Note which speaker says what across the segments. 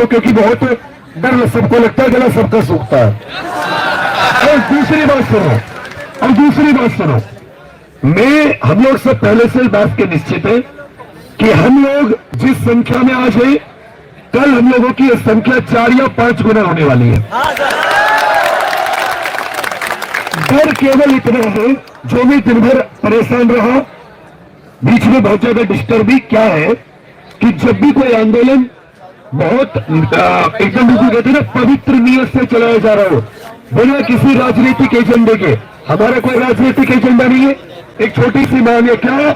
Speaker 1: सबको, क्योंकि बहुत डर सबको लगता है गला सबका सूखता है। और दूसरी बात सुनो, मैं हम लोग सब पहले से बात के निश्चित है कि हम लोग जिस संख्या में आज है, कल हम लोगों की संख्या 4 या 5 गुना होने वाली है। डर केवल इतना है, जो भी दिन भर परेशान रहा, बीच में बहुत ज्यादा डिस्टर्ब भी क्या है कि जब भी कोई आंदोलन बहुत एकदम कहते हैं ना पवित्र नियत से चलाया जा रहा हो, बिना किसी राजनीतिक एजेंडे के, हमारा कोई राजनीतिक एजेंडा नहीं है, एक छोटी सी मांग है, क्या?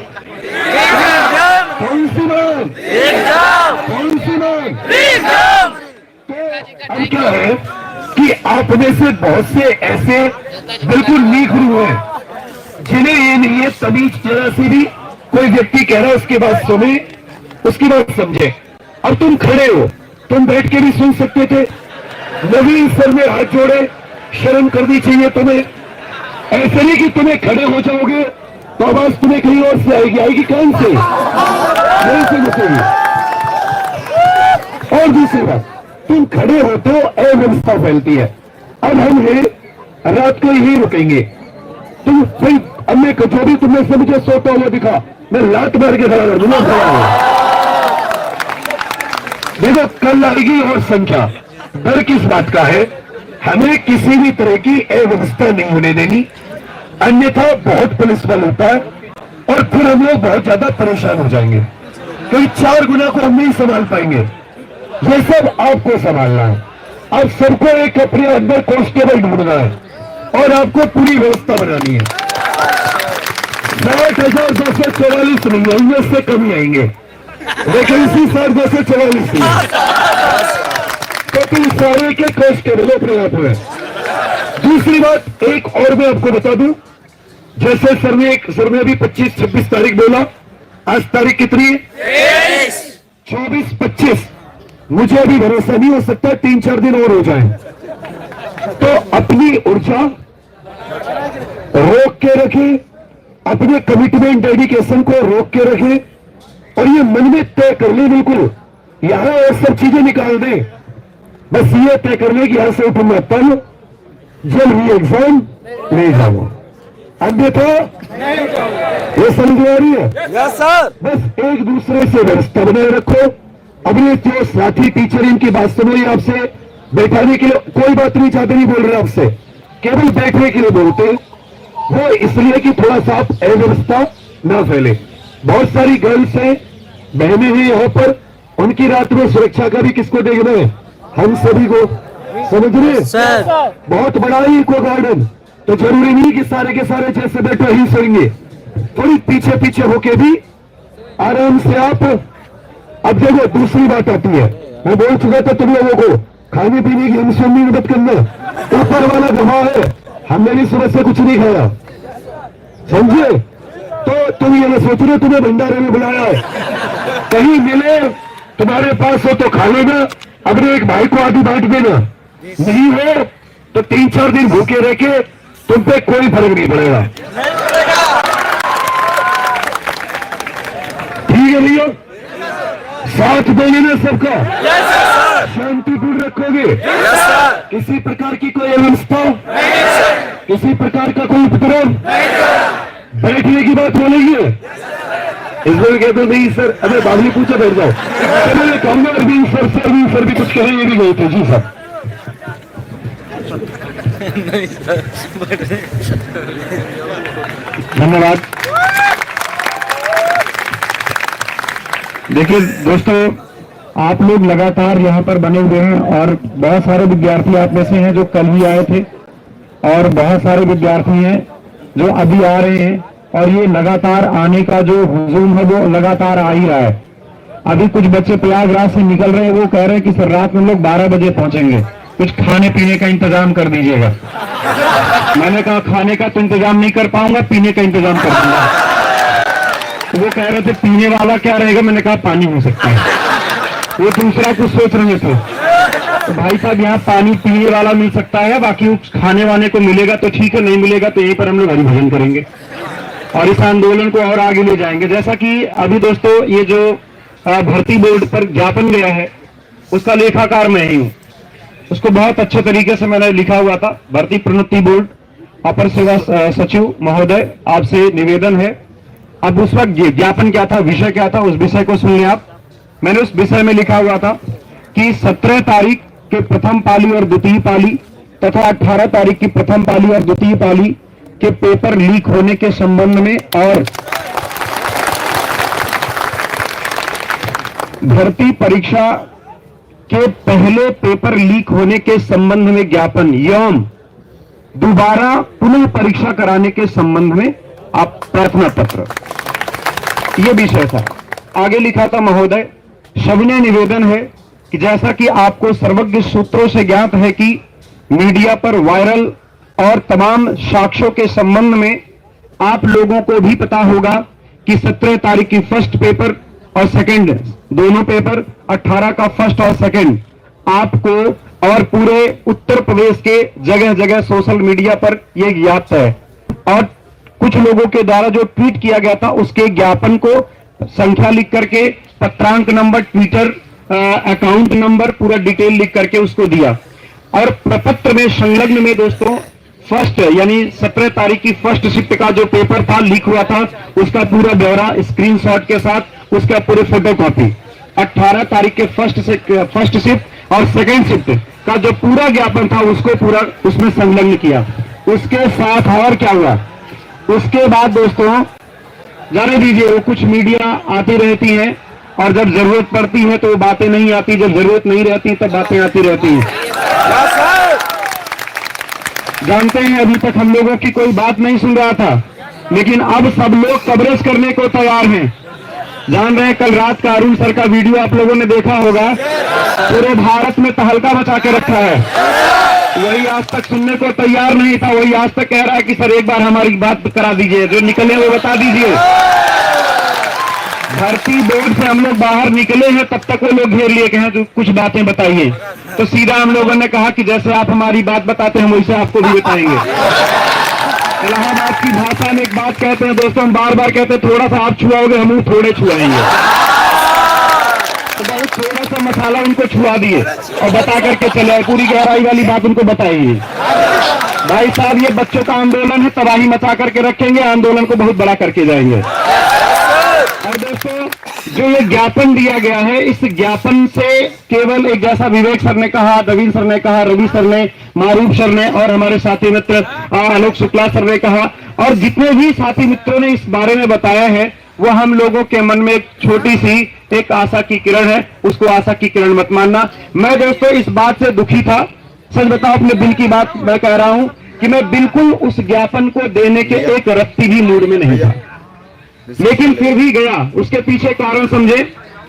Speaker 1: कौन सी मांग? तो अब क्या है कि आप में से बहुत से ऐसे बिल्कुल नीक गुरु हैं जिन्हें ये नहीं है तमीज जरा सी भी, कोई व्यक्ति कह रहा है उसके बाद सुने, उसकी बात समझे। अब तुम खड़े हो, तुम बैठ के भी सुन सकते थे। नवीन सर में हाथ जोड़े, शर्म करनी चाहिए तुम्हें। ऐसे नहीं कि तुम्हें खड़े हो जाओगे तो आवाज तुम्हें कहीं और से आएगी कौन से? नहीं से घुसेगी। और दूसरी बात, तुम खड़े हो तो अव्यवस्था फैलती है। अब हम हैं, रात को यही रुकेंगे। तुम भाई अब मैं जो भी तुमने से मुझे सोता हुआ दिखा, मैं लात मार के खड़ा कर दूंगा। देखो कल आएगी और संख्या। डर किस बात का है? हमें किसी भी तरह की अव्यवस्था नहीं होने देनी, अन्यथा बहुत पुलिस बल होता है और फिर हम लोग बहुत ज्यादा परेशान हो जाएंगे, क्योंकि 4 गुना को हम नहीं संभाल पाएंगे। ये सब आपको संभालना है। आप सबको एक अपने अंदर कांस्टेबल ढूंढना है और आपको पूरी व्यवस्था बनानी है। 60,244 नहीं है, इससे कम ही आएंगे, वैकेंसी 60,244 नहीं है, तो तुम सारे के कांस्टेबल अपने आप में। दूसरी बात एक और मैं आपको बता दूं, जैसे सर ने अभी 25-26 तारीख बोला, आज तारीख कितनी है? 24-25। मुझे अभी भरोसा नहीं हो सकता 3-4 दिन और हो जाए। तो अपनी ऊर्जा रोक के रखें, अपने कमिटमेंट डेडिकेशन को रोक के रखें और ये मन में तय कर ले, बिल्कुल यहां और सब चीजें निकाल दें, बस ये तय कर ले कि यहां से उठूंगा कल, जब भी एग्जाम ले जाऊंगा, अन्यथा ये समझ आ रही है?
Speaker 2: Yes sir.
Speaker 1: बस एक दूसरे से व्यवस्था बनाए रखो। अपने जो साथी टीचर इनकी बात सुनो, ये आपसे बैठाने के लिए कोई बात नहीं चाहते, नहीं बोल रहे आपसे, केवल बैठने के लिए बोलते, वो इसलिए कि थोड़ा सा आप अव्यवस्था न फैले। बहुत सारी गर्ल्स हैं, बहनें हैं यहाँ पर, उनकी रात में सुरक्षा का भी किसको देखना है? हम सभी को, समझ रहे
Speaker 2: सर?
Speaker 1: बहुत बड़ा है इको गार्डन, तो जरूरी नहीं कि सारे के सारे जैसे बैठे ही सोएंगे, थोड़ी पीछे पीछे होके भी आराम से आप। अब देखो दूसरी बात आती है, मैं बोल चुका था तुम लोगों को, खाने पीने की इंसोमनी मत करना, ऊपर वाला गवाह है, हमने भी सुबह से कुछ नहीं खाया, समझे? तो तुम ये ना सोच रहे तुम्हें भंडारे में बुलाया है, कहीं मिले तुम्हारे पास हो तो खा लेना, अपने एक भाई को आधी बांट देना, नहीं हो तो 3-4 दिन भूखे रह के तुम पे कोई फर्क नहीं पड़ेगा। ठीक है भैया, साथ दोगे ना सबका? शांतिपूर्ण रखोगे? किसी प्रकार की कोई अव्यवस्था, किसी प्रकार का कोई उपद्रव, बैठने की बात बोलेगी? इसमें कहते नहीं सर, अगर बाबली पूछा बैठ जाओ, तो मैं कहूंगा अरविंद सर भी कुछ कहें, ये भी गए थे। जी सर। धन्यवाद। देखिए दोस्तों, आप लोग लगातार यहाँ पर बने हुए हैं और बहुत सारे विद्यार्थी आप में से हैं जो कल ही आए थे और बहुत सारे विद्यार्थी हैं जो अभी आ रहे हैं, और ये लगातार आने का जो हुजूम है वो लगातार आ ही रहा है। अभी कुछ बच्चे प्रयागराज से निकल रहे हैं, वो कह रहे हैं कि सर रात में लोग 12 बजे पहुंचेंगे, कुछ खाने पीने का इंतजाम कर दीजिएगा। मैंने कहा खाने का तो इंतजाम नहीं कर पाऊंगा, पीने का इंतजाम कर दूंगा। तो वो कह रहे थे पीने वाला क्या रहेगा, मैंने कहा पानी हो सकता है। वो दूसरा कुछ सोच रहे थे, तो भाई साहब यहाँ पानी पीने वाला मिल सकता है, बाकी खाने वाने को मिलेगा तो ठीक है, नहीं मिलेगा तो यहीं पर हम लोग हरि भजन करेंगे और इस आंदोलन को और आगे ले जाएंगे। जैसा कि अभी दोस्तों ये जो भर्ती बोर्ड पर ज्ञापन गया है, उसका लेखाकार मैं ही हूं। उसको बहुत अच्छे तरीके से मैंने लिखा हुआ था। भर्ती प्रोन्नति बोर्ड अपर सेवा सचिव महोदय, आपसे निवेदन है, अब उस वक्त ज्ञापन क्या था, विषय क्या था, उस विषय को सुनिए आप। मैंने उस विषय में लिखा हुआ था कि 17 तारीख के प्रथम पाली और द्वितीय पाली तथा 18 तारीख की प्रथम पाली और द्वितीय पाली के पेपर लीक होने के संबंध में और भर्ती परीक्षा के पहले पेपर लीक होने के संबंध में ज्ञापन एवं दोबारा पुनः परीक्षा कराने के संबंध में आप प्रार्थना पत्र, यह विषय था। आगे लिखा था, महोदय सविनय निवेदन है कि जैसा कि आपको सर्वज्ञ सूत्रों से ज्ञात है कि मीडिया पर वायरल और तमाम साक्ष्यों के संबंध में आप लोगों को भी पता होगा कि 17 तारीख की फर्स्ट पेपर और सेकंड दोनों पेपर, 18 का फर्स्ट और सेकंड आपको और पूरे उत्तर प्रदेश के जगह जगह सोशल मीडिया पर यह ज्ञात है। और कुछ लोगों के द्वारा जो ट्वीट किया गया था उसके ज्ञापन को संख्या लिख करके, पत्रांक नंबर, ट्विटर अकाउंट नंबर, पूरा डिटेल लिख करके उसको दिया। और प्रपत्र में संलग्न में दोस्तों फर्स्ट यानी 17 तारीख की फर्स्ट शिफ्ट का जो पेपर था लीक हुआ था उसका पूरा ब्यौरा स्क्रीनशॉट के साथ, उसका पूरे फोटो कॉपी, 18 तारीख के फर्स्ट शिफ्ट और सेकंड शिफ्ट का जो पूरा ज्ञापन था उसको पूरा उसमें संलग्न किया। उसके साथ और क्या हुआ, उसके बाद दोस्तों जाने दीजिए, वो कुछ मीडिया आती रहती है और जब जरूरत पड़ती है तो वो बातें नहीं आती, जब जरूरत नहीं रहती तब बातें आती रहती हैं। जानते हैं अभी तक हम लोगों की कोई बात नहीं सुन रहा था, लेकिन अब सब लोग कवरेज करने को तैयार हैं। जान रहे हैं, कल रात का अरुण सर का वीडियो आप लोगों ने देखा होगा, पूरे भारत में तहलका मचा के रखा है। वही आज तक सुनने को तैयार नहीं था, वही आज तक कह रहा है कि सर एक बार हमारी बात करा दीजिए, जो निकले वो बता दीजिए। भर्ती बोर्ड से हम लोग बाहर निकले हैं तब तक वो लोग घेर लिए कि जो कुछ बातें बताइए, तो सीधा हम लोगों ने कहा कि जैसे आप हमारी बात बताते हैं वैसे आपको भी बताएंगे। इलाहाबाद की भाषा में एक बात कहते हैं दोस्तों, हम बार बार कहते हैं थोड़ा सा आप छुआओगे हम थोड़े छुआएंगे, तो बहुत थोड़ा सा मसाला उनको छुआ दिए और बता करके चले आए, पूरी गहराई वाली बात उनको बताइए। भाई साहब ये बच्चों का आंदोलन है, तबाही मचा करके रखेंगे, आंदोलन को बहुत बड़ा करके जाएंगे। और दोस्तों जो ये ज्ञापन दिया गया है, इस ज्ञापन से केवल एक, जैसा विवेक सर ने कहा, नवीन सर ने कहा, रवि सर ने, मारूफ सर ने और हमारे साथी मित्र आलोक शुक्ला सर ने कहा, और जितने भी साथी मित्रों ने इस बारे में बताया है, वो हम लोगों के मन में एक छोटी सी एक आशा की किरण है, उसको आशा की किरण मत मानना। मैं दोस्तों इस बात से दुखी था, सच बताओ अपने दिल की बात मैं कह रहा हूं कि मैं बिल्कुल उस ज्ञापन को देने के एक रत्ती भी मूड में नहीं था, लेकिन फिर भी गया। उसके पीछे कारण समझे,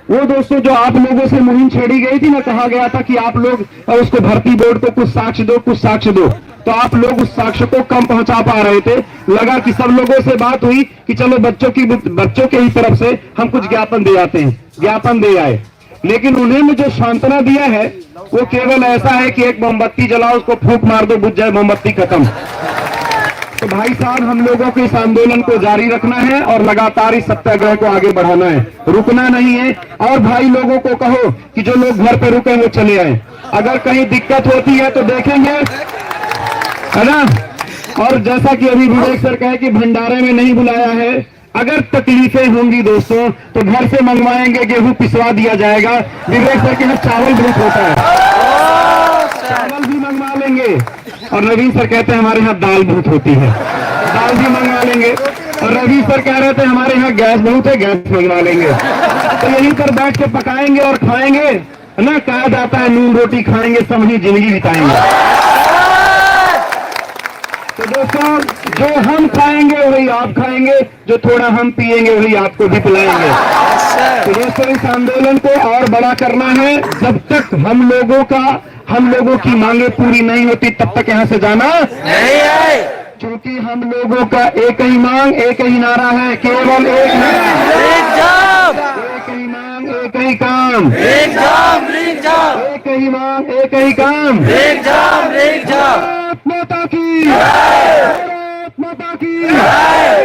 Speaker 1: वो दोस्तों जो आप लोगों से मुहिम छेड़ी गई थी ना, कहा गया था कि आप लोग उसको भर्ती बोर्ड को कुछ साक्ष्य दो, कुछ साक्ष्य दो, तो आप लोग उस साक्ष्य को कम पहुंचा पा रहे थे। लगा कि सब लोगों से बात हुई कि चलो बच्चों की ही तरफ से हम कुछ ज्ञापन दे आते हैं, ज्ञापन दे आए, लेकिन उन्होंने जो सांत्वना दिया है वो केवल ऐसा है कि एक मोमबत्ती जलाओ, उसको फूंक मार दो, बुझ जाए मोमबत्ती, खत्म। तो भाई साहब हम लोगों को इस आंदोलन को जारी रखना है और लगातार इस सत्याग्रह को आगे बढ़ाना है, रुकना नहीं है। और भाई लोगों को कहो कि जो लोग घर पे रुके वो चले आए, अगर कहीं दिक्कत होती है तो देखेंगे, है ना। और जैसा कि अभी विवेक सर कहे कि भंडारे में नहीं बुलाया है, अगर तकलीफें होंगी दोस्तों तो घर से मंगवाएंगे, गेहूं पिसवा दिया जाएगा। विवेक सर के यहाँ चावल बहुत होता है, चावल भी मंगवा लेंगे। और नवीन सर कहते हैं हमारे यहाँ दाल बहुत होती है, दाल भी मंगवा लेंगे। और रवि सर कह रहे थे हमारे यहाँ गैस बहुत है, गैस मंगवा लेंगे। तो यहीं पर बैठ के पकाएंगे और खाएंगे, है ना। कहा जाता है नून रोटी खाएंगे समझी जिंदगी बिताएंगे। तो दोस्तों जो हम खाएंगे वही आप खाएंगे, जो थोड़ा हम पिएंगे वही आपको भी पिलाएंगे। तो दोस्तों इस आंदोलन को और बड़ा करना है, जब तक हम लोगों की मांगे पूरी नहीं होती तब तक यहाँ से जाना नहीं है, क्योंकि हम लोगों का एक ही मांग, एक ही नारा है, केवल एक नारा, एक ही मांग, एक ही काम, एक ही मांग, एक ही काम, माता की, माता की,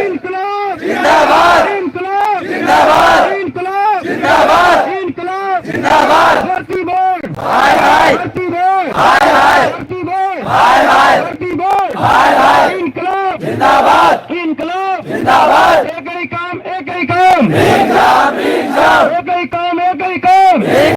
Speaker 1: इनकलाब जिंदाबाद, इनकलाब जिंदाबाद, इनकलाब जिंदाबाद, इनकलाब जिंदाबाद, भर्ती बोर्ड भर्ती बोर्ड भर्ती बोर्ड भर्ती बोर्ड इनकलाब जिंदाबाद इनकलाब जिंदाबाद एक ही काम एक ही काम एक ही काम